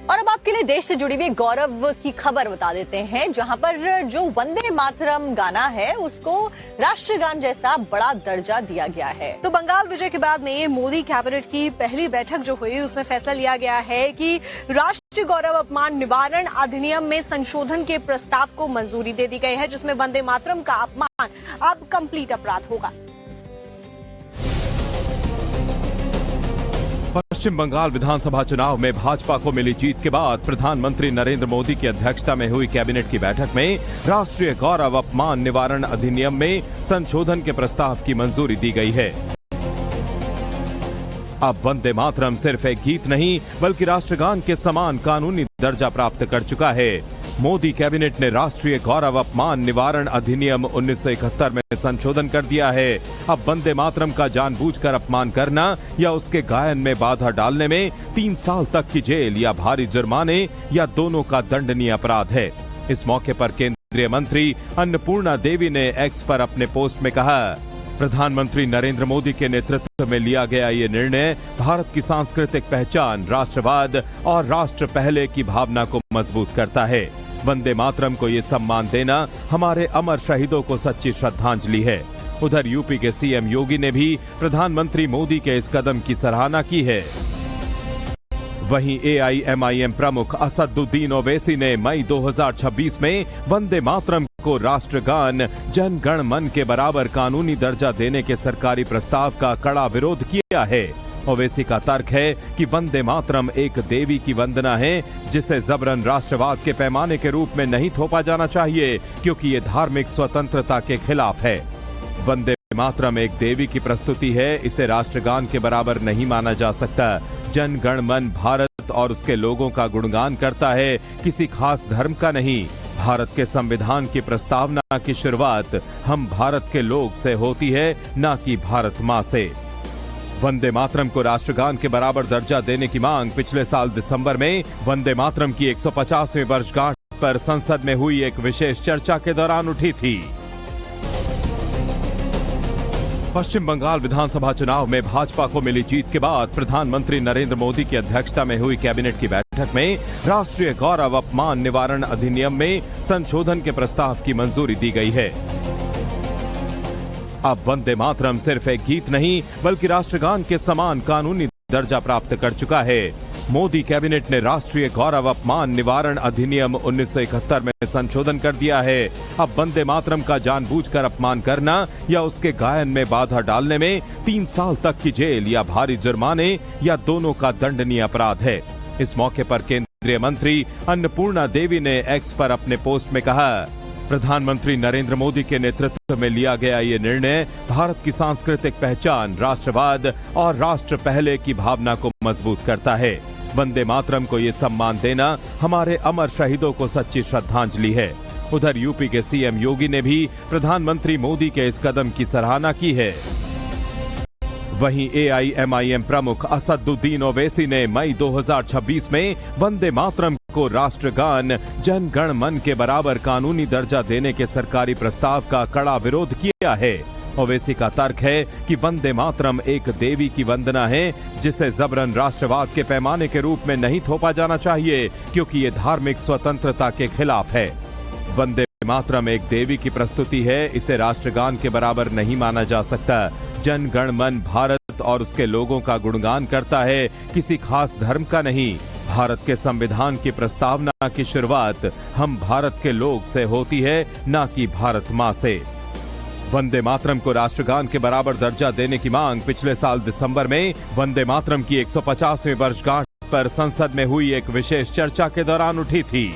और अब आपके लिए देश से जुड़ी हुई गौरव की खबर बता देते हैं, जहां पर जो वंदे मातरम गाना है उसको राष्ट्रगान जैसा बड़ा दर्जा दिया गया है। तो बंगाल विजय के बाद में मोदी कैबिनेट की पहली बैठक जो हुई उसमें फैसला लिया गया है कि राष्ट्रीय गौरव अपमान निवारण अधिनियम में संशोधन के प्रस्ताव को मंजूरी दे दी गई है, जिसमें वंदे मातरम का अपमान अब कंप्लीट अपराध होगा। पश्चिम बंगाल विधानसभा चुनाव में भाजपा को मिली जीत के बाद प्रधानमंत्री नरेंद्र मोदी की अध्यक्षता में हुई कैबिनेट की बैठक में राष्ट्रीय गौरव अपमान निवारण अधिनियम में संशोधन के प्रस्ताव की मंजूरी दी गई है। अब वंदे मातरम सिर्फ एक गीत नहीं बल्कि राष्ट्रगान के समान कानूनी दर्जा प्राप्त कर चुका है। मोदी कैबिनेट ने राष्ट्रीय गौरव अपमान निवारण अधिनियम 1971 में संशोधन कर दिया है। अब वंदे मातरम का जानबूझकर अपमान करना या उसके गायन में बाधा डालने में 3 साल तक की जेल या भारी जुर्माने या दोनों का दंडनीय अपराध है। इस मौके पर केंद्रीय मंत्री अन्नपूर्णा देवी ने एक्स पर अपने पोस्ट में कहा, प्रधानमंत्री नरेंद्र मोदी के नेतृत्व में लिया गया ये निर्णय भारत की सांस्कृतिक पहचान, राष्ट्रवाद और राष्ट्र पहले की भावना को मजबूत करता है। वंदे मातरम को ये सम्मान देना हमारे अमर शहीदों को सच्ची श्रद्धांजलि है। उधर यूपी के सीएम योगी ने भी प्रधानमंत्री मोदी के इस कदम की सराहना की है। वहीं एआईएमआईएम प्रमुख असदुद्दीन ओवैसी ने मई 2026 में वंदे मातरम को राष्ट्रगान जन गण मन के बराबर कानूनी दर्जा देने के सरकारी प्रस्ताव का कड़ा विरोध किया है। ओवैसी का तर्क है कि वंदे मातरम एक देवी की वंदना है, जिसे जबरन राष्ट्रवाद के पैमाने के रूप में नहीं थोपा जाना चाहिए, क्योंकि ये धार्मिक स्वतंत्रता के खिलाफ है। वंदे मातरम एक देवी की प्रस्तुति है, इसे राष्ट्रगान के बराबर नहीं माना जा सकता। जन गण मन भारत और उसके लोगों का गुणगान करता है, किसी खास धर्म का नहीं। भारत के संविधान की प्रस्तावना की शुरुआत हम भारत के लोग से होती है, न कि भारत माँ से। वंदे मातरम को राष्ट्रगान के बराबर दर्जा देने की मांग पिछले साल दिसंबर में वंदे मातरम की 150वीं वर्षगांठ पर संसद में हुई एक विशेष चर्चा के दौरान उठी थी। पश्चिम बंगाल विधानसभा चुनाव में भाजपा को मिली जीत के बाद प्रधानमंत्री नरेंद्र मोदी की अध्यक्षता में हुई कैबिनेट की बैठक में राष्ट्रीय गौरव अपमान निवारण अधिनियम में संशोधन के प्रस्ताव की मंजूरी दी गई है। अब वंदे मातरम सिर्फ एक गीत नहीं बल्कि राष्ट्रगान के समान कानूनी दर्जा प्राप्त कर चुका है। मोदी कैबिनेट ने राष्ट्रीय गौरव अपमान निवारण अधिनियम 1971 में संशोधन कर दिया है। अब वंदे मातरम का जानबूझकर अपमान करना या उसके गायन में बाधा डालने में 3 साल तक की जेल या भारी जुर्माने या दोनों का दंडनीय अपराध है। इस मौके पर केंद्रीय मंत्री अन्नपूर्णा देवी ने एक्स पर अपने पोस्ट में कहा, प्रधानमंत्री नरेंद्र मोदी के नेतृत्व में लिया गया ये निर्णय भारत की सांस्कृतिक पहचान, राष्ट्रवाद और राष्ट्र पहले की भावना को मजबूत करता है। वंदे मातरम को ये सम्मान देना हमारे अमर शहीदों को सच्ची श्रद्धांजलि है। उधर यूपी के सीएम योगी ने भी प्रधानमंत्री मोदी के इस कदम की सराहना की है। वहीं एआईएमआईएम प्रमुख असदुद्दीन ओवैसी ने मई 2026 में वंदे मातरम को राष्ट्रगान जन गण मन के बराबर कानूनी दर्जा देने के सरकारी प्रस्ताव का कड़ा विरोध किया है। ओवैसी का तर्क है कि वंदे मातरम एक देवी की वंदना है, जिसे जबरन राष्ट्रवाद के पैमाने के रूप में नहीं थोपा जाना चाहिए, क्योंकि ये धार्मिक स्वतंत्रता के खिलाफ है। वंदे मातरम एक देवी की प्रस्तुति है, इसे राष्ट्रगान के बराबर नहीं माना जा सकता। जन गण मन भारत और उसके लोगों का गुणगान करता है, किसी खास धर्म का नहीं। भारत के संविधान की प्रस्तावना की शुरुआत हम भारत के लोग से होती है, न कि भारत माँ से। वंदे मातरम को राष्ट्रगान के बराबर दर्जा देने की मांग पिछले साल दिसंबर में वंदे मातरम की 150वीं वर्षगांठ पर संसद में हुई एक विशेष चर्चा के दौरान उठी थी।